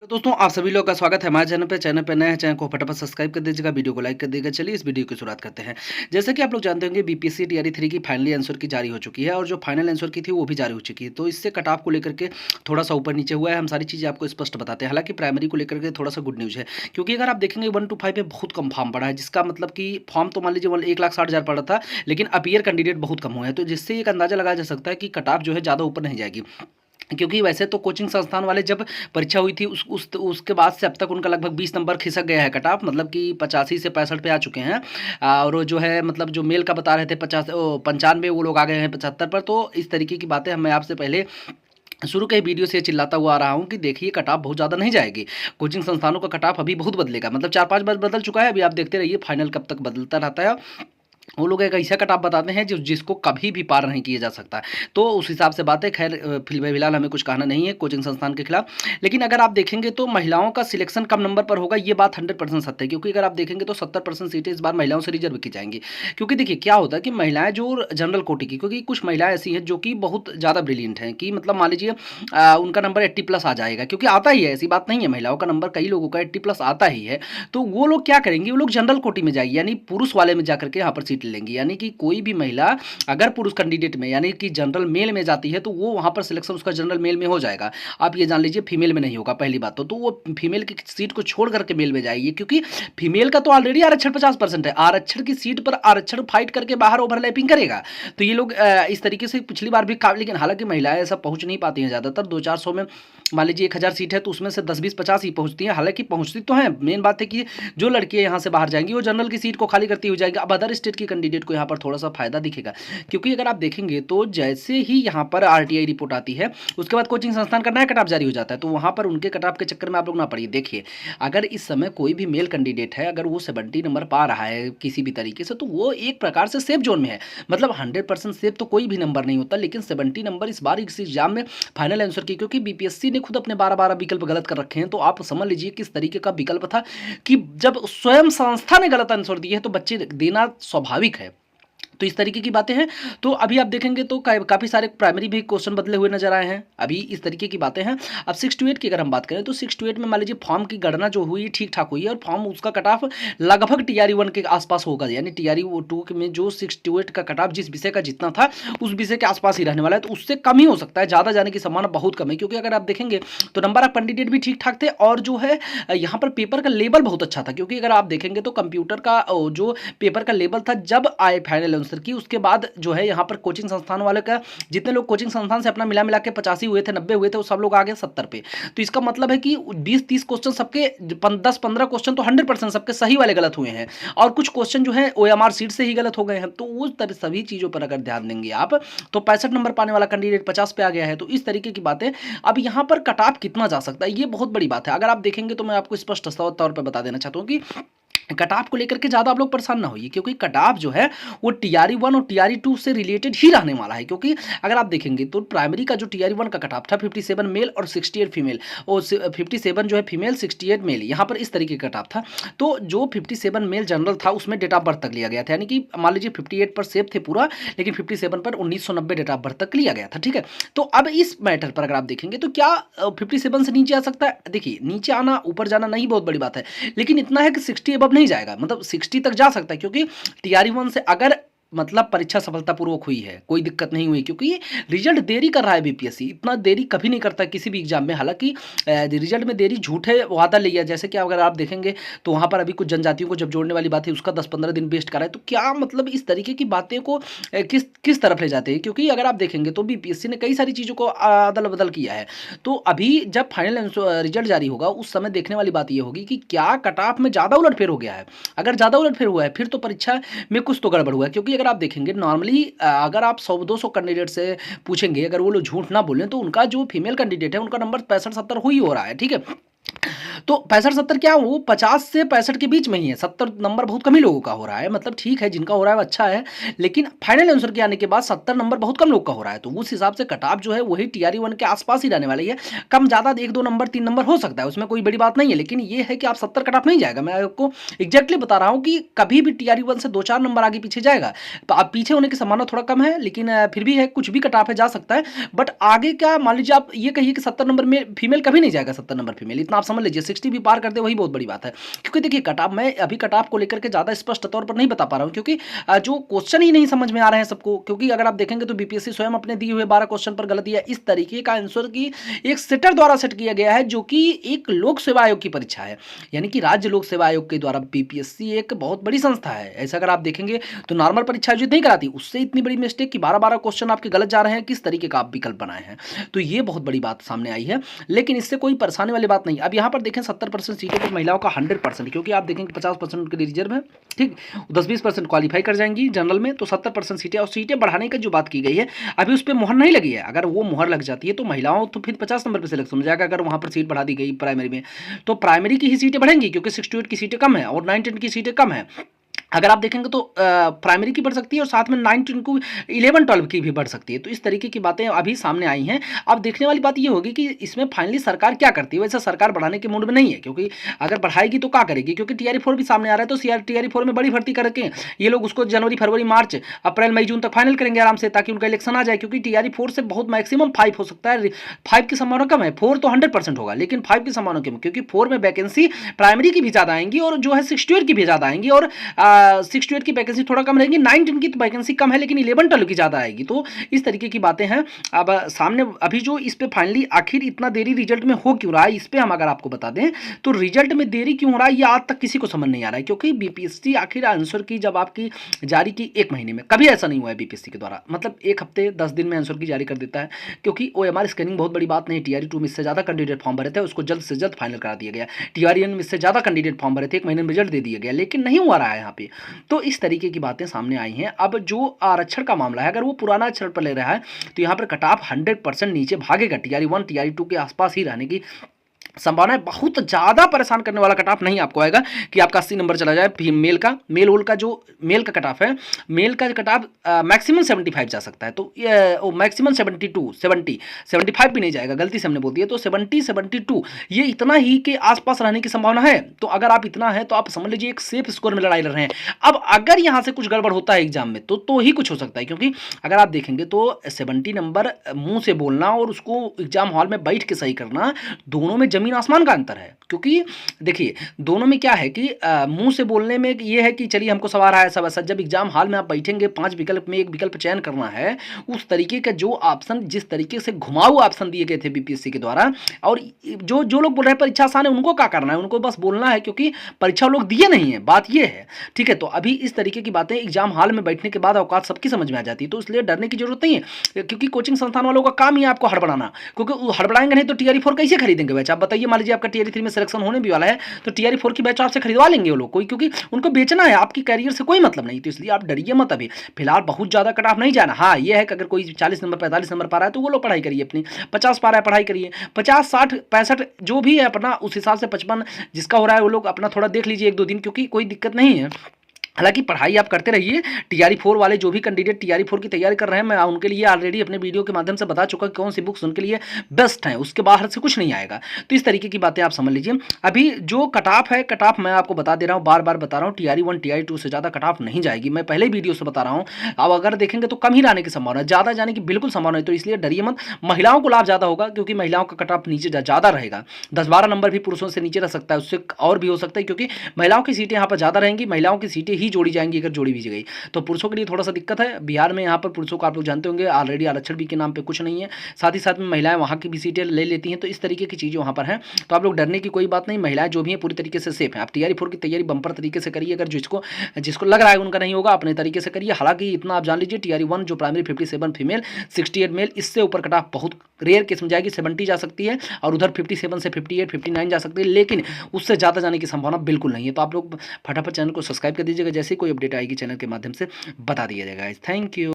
तो दोस्तों आप सभी लोग का स्वागत है हमारे चैनल पे नए हैं। चैनल को फटाफट सब्सक्राइब कर दीजिएगा, वीडियो को लाइक कर दीजिएगा। चलिए इस वीडियो की शुरुआत करते हैं। जैसे कि आप लोग जानते होंगे बीपीएससी टीआरई 3 की फाइनली आंसर की जारी हो चुकी है और जो फाइनल आंसर की थी वो भी जारी हो चुकी है। तो इससे कट ऑफ को लेकर के थोड़ा सा ऊपर नीचे हुआ है, हम सारी चीज़ें आपको स्पष्ट बताते हैं। हालांकि प्राइमरी को लेकर के थोड़ा सा गुड न्यूज़ है, क्योंकि अगर आप देखेंगे 1 to 5 में बहुत कम फॉर्म पड़ा है, जिसका मतलब कि फॉर्म तो मान लीजिए 1,60,000 पड़ा था, लेकिन अपीयर कैंडिडेट बहुत कम हुए हैं। तो जिससे एक अंदाजा लगाया जा सकता है कि कट ऑफ जो है ज़्यादा ऊपर नहीं जाएगी, क्योंकि वैसे तो कोचिंग संस्थान वाले जब परीक्षा हुई थी उसके बाद से अब तक उनका लगभग 20 नंबर खिसक गया है कट ऑफ, मतलब कि 85 से 65 पे आ चुके हैं। और वो जो है मतलब जो मेल का बता रहे थे 95, वो लोग आ गए हैं 75 पर। तो इस तरीके की बातें मैं आपसे पहले शुरू के वीडियो से चिल्लाता हुआ आ रहा हूँ कि देखिए कट ऑफ बहुत ज़्यादा नहीं जाएगी। कोचिंग संस्थानों का कट ऑफ अभी बहुत बदलेगा, मतलब 4-5 बार बदल चुका है। अभी आप देखते रहिए फाइनल कब तक बदलता रहता है। वो लोग एक ऐसा कट ऑफ बताते हैं जिसको कभी भी पार नहीं किया जा सकता। तो उस हिसाब से बात है। खैर फिलहाल हमें कुछ कहना नहीं है कोचिंग संस्थान के खिलाफ। लेकिन अगर आप देखेंगे तो महिलाओं का सिलेक्शन कम नंबर पर होगा, ये बात 100% सत्य है। क्योंकि अगर आप देखेंगे तो 70% सीटें इस बार महिलाओं से रिजर्व की जाएंगी। क्योंकि देखिए क्या होता है कि महिलाएं जो जनरल कोटी की, क्योंकि कुछ महिलाएं ऐसी हैं जो कि बहुत ज़्यादा ब्रिलियंट हैं, कि मतलब मान लीजिए उनका नंबर 80+ आ जाएगा, क्योंकि आता ही है, ऐसी बात नहीं है। महिलाओं का नंबर कई लोगों का 80+ आता ही है। तो वो लोग क्या करेंगे, वो लोग जनरल कोटी में जाएंगे, यानी पुरुष वाले में जाकर के यहाँ पर सीट लेंगी। यानी कि कोई भी महिला अगर पुरुष कैंडिडेट में यानी कि जनरल मेल में जाती है तो वो वहां पर सिलेक्शन उसका जनरल मेल में हो जाएगा। आप ये जान लीजिए फीमेल में नहीं होगा। पहली बात तो वो फीमेल की सीट को छोड़ करके मेल में जाएगी, क्योंकि फीमेल का तो ऑलरेडी आरक्षण 50% है। आरक्षण की सीट पर आरक्षण फाइट करके बाहर ओवरलैपिंग करेगा। तो ये लोग इस तरीके से पिछली बार भी लेकिन हालांकि महिलाएं ऐसा पहुंच नहीं पाती हैं ज़्यादातर। 200-400 में मान लीजिए 1000 सीट है तो उसमें से 10-20-50 ही पहुंचती हैं। हालांकि पहुंचती तो हैं, मेन बात है कि जो लड़कियां यहाँ से बाहर जाएंगी वो जनरल की सीट को खाली करती हो जाएगी। अब अदर स्टेट की कैंडिडेट को यहाँ पर थोड़ा सा फायदा दिखेगा, क्योंकि अगर आप देखेंगे तो जैसे ही यहाँ पर आरटीआई रिपोर्ट आती है उसके बाद कोचिंग संस्थान का नया कट ऑफ जारी हो जाता है। तो वहाँ पर उनके कट ऑफ के चक्कर में आप लोग ना पड़िए। देखिए अगर इस समय कोई भी मेल कैंडिडेट है, अगर वो 70 नंबर पा रहा है किसी भी तरीके से, तो वो एक प्रकार से सेफ जोन में है। मतलब 100% सेफ तो कोई भी नंबर नहीं होता, लेकिन 70 नंबर इस बार इस एग्जाम में फाइनल आंसर की, क्योंकि बीपीएससी ने खुद अपने 12-12 विकल्प गलत कर रखे हैं। तो आप समझ लीजिए किस तरीके का विकल्प था कि जब स्वयं संस्था ने गलत आंसर दिए है तो बच्चे देना स्वाभाविक है। तो इस तरीके की बातें हैं। तो अभी आप देखेंगे तो काफ़ी सारे प्राइमरी भी क्वेश्चन बदले हुए नजर आए हैं। अभी इस तरीके की बातें हैं। अब 6 to 8 की अगर हम बात करें तो 6 to 8 में मान लीजिए फॉर्म की गणना जो हुई ठीक ठाक हुई है, और फॉर्म उसका कट ऑफ लगभग टीआरई 1 के आसपास होगा। यानी टीआरई 2 में जो 6 to 8 का कट ऑफ जिस विषय का जितना था उस विषय के आसपास ही रहने वाला है। तो उससे कम ही हो सकता है, ज़्यादा जाने की संभावना बहुत कम है। क्योंकि अगर आप देखेंगे तो नंबर ऑफ कैंडिडेट भी ठीक ठाक थे, और जो है यहाँ पर पेपर का लेवल बहुत अच्छा था। क्योंकि अगर आप देखेंगे तो कंप्यूटर का जो पेपर का लेवल था जब आए फाइनल आंसर की, उसके बाद जो है यहाँ पर कोचिंग संस्थान वाले का जितने लोग कोचिंग संस्थान से अपना मिला के 85 हुए थे, 90 हुए थे, वो सब लोग आ गए 70 पे। तो इसका मतलब है कि 20-30 क्वेश्चन सबके 10-15 क्वेश्चन तो 100% सबके सही वाले गलत हुए हैं, और कुछ क्वेश्चन जो है ओएमआर सीट से ही गलत हो गए हैं। तो वो सभी चीज़ों पर अगर ध्यान देंगे आप तो 65 नंबर पाने वाला कैंडिडेट 50 पे आ गया है। तो इस तरीके की बातें। अब यहाँ पर कट ऑफ कितना जा सकता है ये बहुत बड़ी बात है। अगर आप देखेंगे तो मैं आपको स्पष्ट तौर पर बता देना चाहता हूँ कि कट ऑफ को लेकर के ज़्यादा आप लोग परेशान ना होइए, क्योंकि कट ऑफ जो है वो टीआरई 1 और टीआरई 2 से रिलेटेड ही रहने वाला है। क्योंकि अगर आप देखेंगे तो प्राइमरी का जो टीआरई 1 का कट ऑफ था 57 मेल और 68 फीमेल, और 57 जो है फीमेल, 68 मेल, यहाँ पर इस तरीके का कट ऑफ था। तो जो 57 मेल जनरल था उसमें डेट ऑफ बर्थ तक लिया गया था, यानी कि मान लीजिए 58 पर सेफ थे पूरा, लेकिन 57 पर 1990 डेट ऑफ बर्थ तक लिया गया था। ठीक है, तो अब इस मैटर पर अगर आप देखेंगे तो क्या 57 से नीचे आ सकता है? देखिए नीचे आना ऊपर जाना नहीं बहुत बड़ी बात है, लेकिन इतना है कि 60 अब नहीं जाएगा, मतलब 60 तक जा सकता है। क्योंकि टीआरई 1 से अगर मतलब परीक्षा सफलतापूर्वक हुई है, कोई दिक्कत नहीं हुई, क्योंकि ये रिजल्ट देरी कर रहा है बीपीएससी, इतना देरी कभी नहीं करता किसी भी एग्जाम में। हालांकि रिजल्ट में देरी झूठे वादा लिया, जैसे कि अगर आप देखेंगे तो वहाँ पर अभी कुछ जनजातियों को जब जोड़ने वाली बात है उसका 10-15 दिन वेस्ट करा है। तो क्या मतलब इस तरीके की बातें को किस किस तरफ ले जाते हैं? क्योंकि अगर आप देखेंगे तो बीपीएससी ने कई सारी चीज़ों को अदल बदल किया है। तो अभी जब फाइनल रिजल्ट जारी होगा उस समय देखने वाली बात यह होगी कि क्या कट ऑफ में ज़्यादा उलटफेर हो गया है। अगर ज़्यादा उलटफेर हुआ है फिर तो परीक्षा में कुछ तो गड़बड़ हुआ है। क्योंकि अगर आप देखेंगे नॉर्मली अगर आप 100-200 कैंडिडेट से पूछेंगे, अगर वो लोग झूठ ना बोलें तो उनका जो फीमेल कैंडिडेट है उनका नंबर 65-70 हो ही हो रहा है। ठीक है, तो 65-70 क्या वो 50 से 65 के बीच में ही है, 70 नंबर बहुत कम ही लोगों का हो रहा है, मतलब ठीक है जिनका हो रहा है वो अच्छा है, लेकिन फाइनल आंसर के आने के बाद 70 नंबर बहुत कम लोग का हो रहा है, तो उस हिसाब से कट ऑफ जो है वही टीआरई 1 के आसपास ही रहने वाली है। कम ज़्यादा 1-2 नंबर 3 नंबर हो सकता है, उसमें कोई बड़ी बात नहीं है, लेकिन ये है कि आप 70 कट ऑफ नहीं जाएगा। मैं आपको एग्जैक्टली बता रहा हूँ कि कभी भी टीआरई 1 से 2-4 नंबर आगे पीछे जाएगा। तो आप पीछे होने की संभावना थोड़ा कम है, लेकिन फिर भी है, कुछ भी कट ऑफ है, जा सकता है। बट आगे क्या, मान लीजिए आप ये कहिए कि 70 नंबर में फीमेल कभी नहीं जाएगा, 70 नंबर फीमेल, इतना आप समझ लीजिए। 60 भी पार कर दे वही बहुत बड़ी बात है, क्योंकि देखिए कट ऑफ, मैं अभी कट ऑफ को लेकर के ज़्यादा स्पष्ट तौर पर नहीं बता पा रहा हूँ, क्योंकि जो क्वेश्चन ही नहीं समझ में आ रहे हैं सबको। क्योंकि अगर आप देखेंगे तो बीपीएससी स्वयं अपने दिए हुए 12 क्वेश्चन पर गलत दिया, इस तरीके का आंसर की एक सेटर द्वारा सेट किया गया है, जो कि एक लोक सेवा आयोग की परीक्षा है, यानी कि राज्य लोक सेवा आयोग के द्वारा। बीपीएससी एक बहुत बड़ी संस्था है, ऐसा अगर आप देखेंगे तो नॉर्मल परीक्षा आयोजित नहीं कराती, उससे इतनी बड़ी मिस्टेक कि 12-12 क्वेश्चन आपके गलत जा रहे हैं, किस तरीके का आप विकल्प बनाए हैं, तो ये बहुत बड़ी बात सामने आई है। लेकिन इससे कोई परेशानी वाली बात नहीं। अब यहाँ पर देखें 70% सीटों पर महिलाओं का 100%, क्योंकि आप देखेंगे 50% उनके लिए रिजर्व है, ठीक, 10-20% क्वालिफाई कर जाएंगी जनरल में, तो 70% सीटें। और सीटें बढ़ाने की जो बात की गई है, अभी उस पर मुहर नहीं लगी है, अगर वो मुहर लग जाती है तो महिलाओं तो फिर 50 नंबर पर सिलेक्शन हो जाएगा। अगर वहाँ पर सीट बढ़ा दी गई प्राइमरी में, तो प्राइमरी की ही सीटें बढ़ेंगी, क्योंकि 68 की सीटें कम है और 9-10 की सीटें कम है। अगर आप देखेंगे तो प्राइमरी की बढ़ सकती है और साथ में 9-10 को 11-12 की भी बढ़ सकती है, तो इस तरीके की बातें अभी सामने आई हैं। अब देखने वाली बात ये होगी कि इसमें फाइनली सरकार क्या करती है। वैसे सरकार बढ़ाने के मूड में नहीं है, क्योंकि अगर बढ़ाएगी तो क्या करेगी, क्योंकि टीआरई 4 भी सामने आ रहा है, तो टीआरई 4 में बड़ी भर्ती करके ये लोग उसको जनवरी फरवरी मार्च अप्रैल मई जून तक फाइनल करेंगे आराम से, ताकि उनका इलेक्शन आ जाए। क्योंकि टीआरई 4 से बहुत मैक्सिमम 5 हो सकता है, 5 की संभावना कम है, 4 तो 100% होगा, लेकिन 5 की संभावना कम, क्योंकि 4 में वैकेंसी प्राइमरी की भी ज़्यादा आएंगी और जो है 68 की भी ज़्यादा आएंगी, और 68 की वैकेंसी थोड़ा कम रहेगी, 9-10 की तो वैकेंसी कम है, लेकिन 11-12 की ज़्यादा आएगी। तो इस तरीके की बातें हैं। अब सामने अभी जो इस पे फाइनली आखिर इतना देरी रिजल्ट में हो क्यों रहा है, इस पे हम अगर आपको बता दें तो रिजल्ट में देरी क्यों हो रहा है, ये आज तक किसी को समझ नहीं आ रहा है। क्योंकि बीपीएससी आखिर आंसर की जब आपकी जारी की 1 महीने में, कभी ऐसा नहीं हुआ है बीपीएससी के द्वारा, मतलब 1 हफ्ते 10 दिन में आंसर की जारी कर देता है। क्योंकि ओएमआर स्कैनिंग बहुत बड़ी बात नहीं, टीआरई 2 में इससे ज़्यादा कैंडिडेट फॉर्म भरे थे, उसको जल्द से जल्द फाइनल करा दिया गया। टीआरई 1 में इससे ज़्यादा कैंडिडेट फॉर्म भरे थे, 1 महीने में रिजल्ट दे दिया गया, लेकिन नहीं हुआ रहा है यहाँ पे। तो इस तरीके की बातें सामने आई हैं। अब जो आरक्षण का मामला है, अगर वो पुराना आरक्षण पर ले रहा है तो यहाँ पर कट ऑफ 100% नीचे भागेगा, टीआरई 1 टीआरई 2 के आसपास ही रहने की संभावना है। बहुत ज़्यादा परेशान करने वाला कट ऑफ नहीं आपको आएगा कि आपका 80 नंबर चला जाए। मेल का मेल का जो मेल का कट ऑफ है, मेल का कट ऑफ मैक्सिमम 75 जा सकता है, तो ये मैक्सिमम 75 भी नहीं जाएगा, गलती से हमने बोल दिया, तो 72 ये इतना ही के आसपास रहने की संभावना है। तो अगर आप इतना है तो आप समझ लीजिए एक सेफ स्कोर में लड़ाई लड़ रहे हैं। अब अगर यहाँ से कुछ गड़बड़ होता है एग्जाम में तो ही कुछ हो सकता है, क्योंकि अगर आप देखेंगे तो 70 नंबर मुंह से बोलना और उसको एग्जाम हॉल में बैठ के सही करना, दोनों में जमीन आसमान का अंतर है। क्योंकि देखिए दोनों में क्या है कि मुंह से बोलने में ये है कि चलिए हमको सवार आया सब ऐसा, जब एग्जाम हॉल में आप बैठेंगे 5 विकल्प में एक विकल्प चयन करना है, उस तरीके का जो ऑप्शन, जिस तरीके से घुमाऊ ऑप्शन दिए गए थे बीपीएससी के द्वारा, और जो लोग बोल रहे हैं परीक्षा आसान है, उनको क्या करना है, उनको बस बोलना है, क्योंकि परीक्षा लोग दिए नहीं है, बात ये है, ठीक है। तो अभी इस तरीके की बातें एग्जाम हॉल में बैठने के बाद औकात सबकी समझ में आ जाती है, तो इसलिए डरने की जरूरत नहीं है, क्योंकि कोचिंग संस्थान वालों का काम ही है आपको हड़बड़ाना, क्योंकि हड़बड़ाएंगे नहीं तो टीआरई 4 कैसे खरीदेंगे बैच। आप बताइए, मान लीजिए आपका टीआरई 3 में सिलेक्शन होने भी वाला है, तो टीआरई 4 की बैच आपसे खरीदवा लेंगे वो लोग कोई, क्योंकि उनको बेचना है, आपकी कैरियर से कोई मतलब नहीं। तो इसलिए आप डरिए मत, अभी फिलहाल बहुत ज़्यादा कट ऑफ नहीं जाना। हाँ ये है कि अगर कोई 40 नंबर 45 नंबर पा रहा है तो वो लोग पढ़ाई करिए अपनी, 50 पा रहा है पढ़ाई करिए, 50 60 65 जो भी है अपना उस हिसाब से, 55 जिसका हो रहा है वो लोग अपना थोड़ा देख लीजिए 1-2 दिन, क्योंकि कोई दिक्कत नहीं है। हालांकि पढ़ाई आप करते रहिए। टीआरई 4 वाले जो भी कैंडिडेट टीआरई 4 की तैयारी कर रहे हैं, मैं उनके लिए ऑलरेडी अपने वीडियो के माध्यम से बता चुका कि कौन सी बुक्स उनके लिए बेस्ट हैं, उसके बाहर से कुछ नहीं आएगा। तो इस तरीके की बातें आप समझ लीजिए। अभी जो कट ऑफ है, कट ऑफ मैं आपको बता दे रहा हूँ, बार बार बता रहा हूँ, टीआरई 1 टीआरई 2 से ज़्यादा कट ऑफ नहीं जाएगी, मैं पहले वीडियो से बता रहा हूँ। अब अगर देखेंगे तो कम ही रहने की संभावना है, ज़्यादा जाने की बिल्कुल संभावना है, तो इसलिए डरिए मत। महिलाओं को लाभ ज़्यादा होगा, क्योंकि महिलाओं का कट ऑफ नीचे ज़्यादा रहेगा, 10-12 नंबर भी पुरुषों से नीचे रह सकता है, उससे और भी हो सकता है, क्योंकि महिलाओं की सीटें यहाँ पर ज़्यादा रहेंगी, महिलाओं की सीटें ही जोड़ी जाएंगी अगर जोड़ी भी गई। तो पुरुषों के लिए थोड़ा सा दिक्कत है बिहार में, यहाँ पर पुरुषों को आप लोग जानते होंगे ऑलरेडी आरक्षण भी के नाम पे कुछ नहीं है, साथ ही साथ में महिलाएं वहाँ की भी सीटें ले लेती हैं, तो इस तरीके की चीज़ें वहाँ पर हैं। तो आप लोग डरने की कोई बात नहीं, महिलाएं जो भी हैं पूरी तरीके से सेफ हैं। आप टीआरई 4 की तैयारी बंपर तरीके से करिए, अगर जिसको लग रहा है उनका नहीं होगा अपने तरीके से करिए। हालांकि इतना आप जान लीजिए, टीआरई 1 जो प्राइमरी 57 फीमेल 68 मेल, इससे ऊपर कट ऑफ बहुत रेयर केस में जाएगी, 70 जा सकती है, और उधर 57 से 58 59 जा सकती है, लेकिन उससे ज़्यादा जाने की संभावना बिल्कुल नहीं है। तो आप लोग फटाफट चैनल को सब्सक्राइब कर दीजिएगा, जैसे कोई अपडेट आएगी चैनल के माध्यम से बता दिया जाएगा। Thank you.